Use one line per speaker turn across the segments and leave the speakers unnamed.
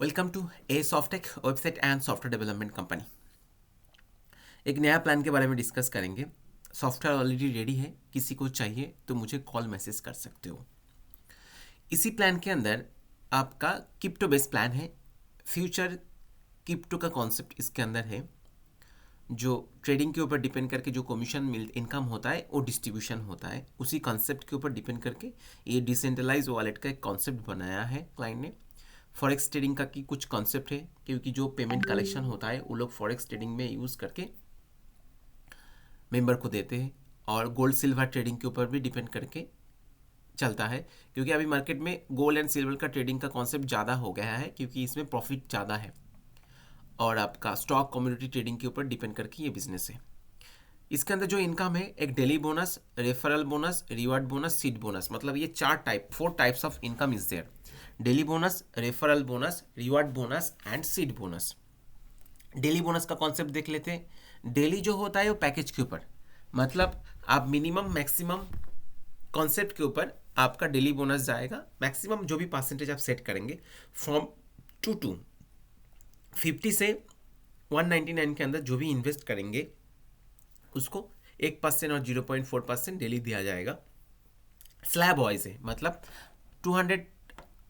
Welcome to a Softech website and software development company. एक नया plan के बारे में डिस्कस करेंगे। सॉफ्टवेयर ऑलरेडी रेडी है, किसी को चाहिए तो मुझे कॉल मैसेज कर सकते हो। इसी प्लान के अंदर आपका क्रिप्टो बेस्ड प्लान है। फ्यूचर क्रिप्टो का कॉन्सेप्ट इसके अंदर है, जो ट्रेडिंग के ऊपर डिपेंड करके जो कमीशन मिल इनकम होता है वो डिस्ट्रीब्यूशन होता है। उसी कॉन्सेप्ट के ऊपर डिपेंड करके ये डिसेंट्रलाइज वॉलेट का एक कॉन्सेप्ट बनाया है क्लाइंट ने। फॉरेक्स ट्रेडिंग का की कुछ कॉन्सेप्ट है, क्योंकि जो पेमेंट कलेक्शन होता है वो लोग फॉरेक्स ट्रेडिंग में यूज़ करके मेंबर को देते हैं। और गोल्ड सिल्वर ट्रेडिंग के ऊपर भी डिपेंड करके चलता है, क्योंकि अभी मार्केट में गोल्ड एंड सिल्वर का ट्रेडिंग का कॉन्सेप्ट ज़्यादा हो गया है, क्योंकि इसमें प्रॉफिट ज़्यादा है। और आपका स्टॉक कम्युनिटी ट्रेडिंग के ऊपर डिपेंड करके ये बिजनेस है। इसके अंदर जो इनकम है, एक daily bonus, referral bonus, reward bonus, seed bonus, मतलब ये four types of income is there. Daily bonus, referral bonus, reward bonus and seed bonus. Daily bonus का कॉन्सेप्ट देख लेते हैं। डेली जो होता है वो पैकेज के ऊपर, मतलब आप मिनिमम मैक्सिमम कॉन्सेप्ट के ऊपर आपका डेली बोनस जाएगा। मैक्सिमम जो भी परसेंटेज आप सेट करेंगे फ्रॉम 50 से 199 के अंदर जो भी इन्वेस्ट करेंगे उसको 1% और 0.4% डेली दिया जाएगा। स्लैब वाइज है, मतलब 200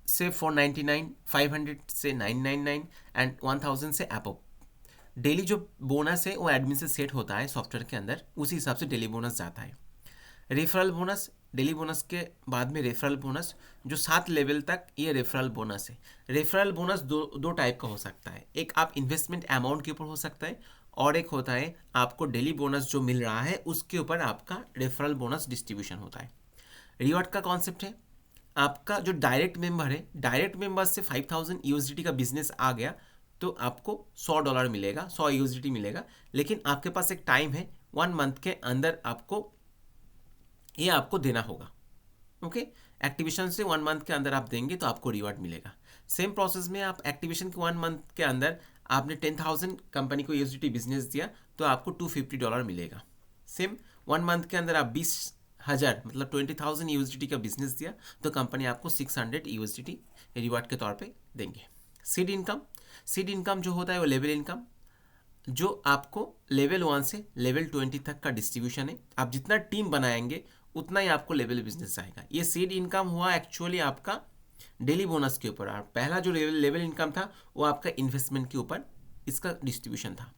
से 499, 500 से 999 एंड 1000 से अबव। डेली जो बोनस है वो एडमिन से सेट होता है सॉफ्टवेयर के अंदर, उसी हिसाब से डेली बोनस जाता है। रेफरल बोनस, डेली बोनस के बाद में रेफरल बोनस, जो 7 लेवल तक ये रेफरल बोनस है। रेफरल बोनस दो टाइप का हो सकता है। एक आप इन्वेस्टमेंट अमाउंट के ऊपर हो सकता है, और एक होता है आपको डेली बोनस जो मिल रहा है उसके ऊपर आपका रेफरल बोनस डिस्ट्रीब्यूशन होता है। रिवॉर्ड का कॉन्सेप्ट है, आपका जो डायरेक्ट मेंबर है, डायरेक्ट मेंबर से 5000 यूएसडीटी का बिजनेस आ गया तो आपको $100 मिलेगा, 100 यूएसडीटी मिलेगा। लेकिन आपके पास एक टाइम है, 1 मंथ के अंदर आपको देना होगा। ओके, एक्टिवेशन से 1 मंथ के अंदर आप देंगे तो आपको रिवार्ड मिलेगा। सेम प्रोसेस में आप एक्टिवेशन के 1 मंथ के अंदर आपने 10,000 कंपनी को यूएसडीटी बिजनेस दिया तो आपको $250 मिलेगा। सेम 1 मंथ के अंदर आप 20,000 मतलब 20,000 यूएसडीटी का बिजनेस दिया तो कंपनी आपको 600 यूएसडीटी रिवार्ड के तौर पे देंगे। सीड इनकम जो होता है वो लेवल इनकम, जो आपको लेवल 1 से लेवल 20 तक का डिस्ट्रीब्यूशन है। आप जितना टीम बनाएंगे उतना ही आपको लेवल बिजनेस आएगा। ये सीड इनकम हुआ एक्चुअली आपका डेली बोनस के ऊपर, और पहला जो लेवल इनकम था वो आपका इन्वेस्टमेंट के ऊपर इसका डिस्ट्रीब्यूशन था।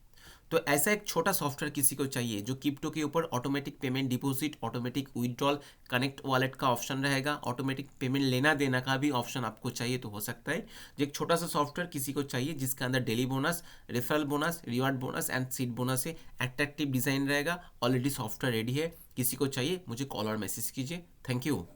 तो ऐसा एक छोटा सॉफ्टवेयर किसी को चाहिए जो क्रिप्टो के ऊपर automatic payment deposit, automatic withdrawal, connect wallet का ऑप्शन रहेगा, ऑटोमेटिक पेमेंट लेना देना का भी ऑप्शन आपको चाहिए तो हो सकता है। जो एक छोटा सा सॉफ्टवेयर किसी को चाहिए जिसके अंदर daily bonus, referral bonus, reward bonus and seed bonus है, अट्रैक्टिव डिज़ाइन रहेगा। ऑलरेडी सॉफ्टवेयर रेडी है, किसी को चाहिए मुझे कॉल और मैसेज कीजिए। Thank you.